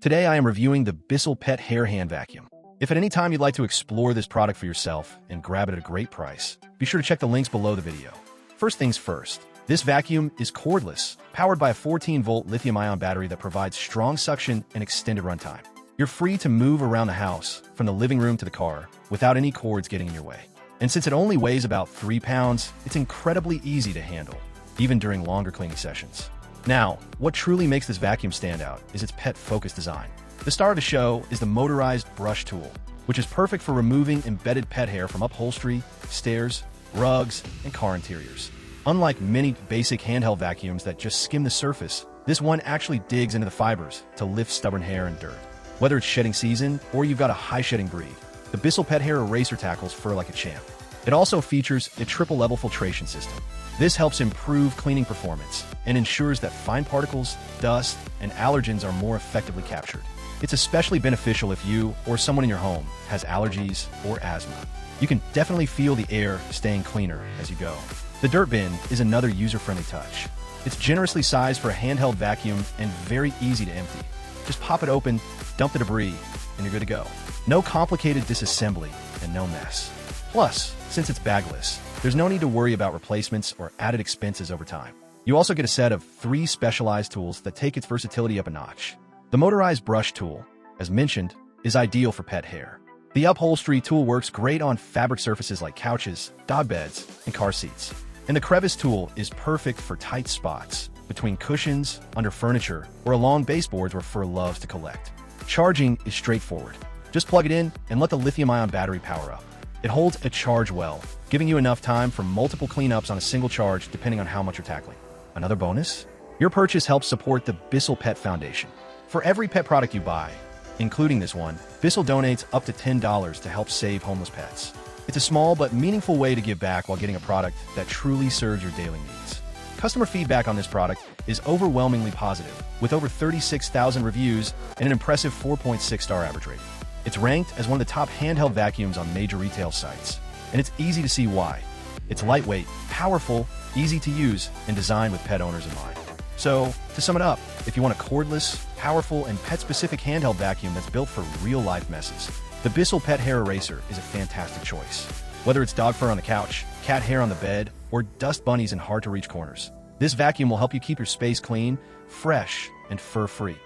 Today I am reviewing the BISSELL Pet Hair Hand Vacuum. If at any time you'd like to explore this product for yourself and grab it at a great price, be sure to check the links below the video. First things first, this vacuum is cordless, powered by a 14-volt lithium-ion battery that provides strong suction and extended runtime. You're free to move around the house, from the living room to the car, without any cords getting in your way. And since it only weighs about 3 pounds, it's incredibly easy to handle, even during longer cleaning sessions. Now, what truly makes this vacuum stand out is its pet-focused design. The star of the show is the Motorized brush tool, which is perfect for removing embedded pet hair from upholstery, stairs, rugs, and car interiors. Unlike many basic handheld vacuums that just skim the surface, this one actually digs into the fibers to lift stubborn hair and dirt. Whether it's shedding season or you've got a high-shedding breed, the BISSELL Pet Hair Eraser tackles fur like a champ. It also features a triple-level filtration system. This helps improve cleaning performance and ensures that fine particles, dust, and allergens are more effectively captured. It's especially beneficial if you or someone in your home has allergies or asthma. You can definitely feel the air staying cleaner as you go. The dirt bin is another user-friendly touch. It's generously sized for a handheld vacuum and very easy to empty. Just pop it open, dump the debris, and you're good to go. No complicated disassembly and no mess. Plus, since it's bagless, there's no need to worry about replacements or added expenses over time. You also get a set of 3 specialized tools that take its versatility up a notch. The Motorized brush tool, as mentioned, is ideal for pet hair. The Upholstery tool works great on fabric surfaces like couches, dog beds, and car seats. And the Crevice tool is perfect for tight spots, between cushions, under furniture, or along baseboards where fur loves to collect. Charging is straightforward. Just plug it in and let the lithium-ion battery power up. It holds a charge well, giving you enough time for multiple cleanups on a single charge depending on how much you're tackling. Another bonus? Your purchase helps support the BISSELL Pet Foundation. For every pet product you buy, including this one, BISSELL donates up to $10 to help save homeless pets. It's a small but meaningful way to give back while getting a product that truly serves your daily needs. Customer feedback on this product is overwhelmingly positive, with over 36,000 reviews and an impressive 4.6-star average rating. It's ranked as one of the top handheld vacuums on major retail sites, and it's easy to see why. It's lightweight, powerful, easy to use, and designed with pet owners in mind. So, to sum it up, if you want a cordless, powerful, and pet-specific handheld vacuum that's built for real-life messes, the BISSELL Pet Hair Eraser is a fantastic choice. Whether it's dog fur on the couch, cat hair on the bed, or dust bunnies in hard-to-reach corners, this vacuum will help you keep your space clean, fresh, and fur-free,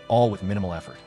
all with minimal effort.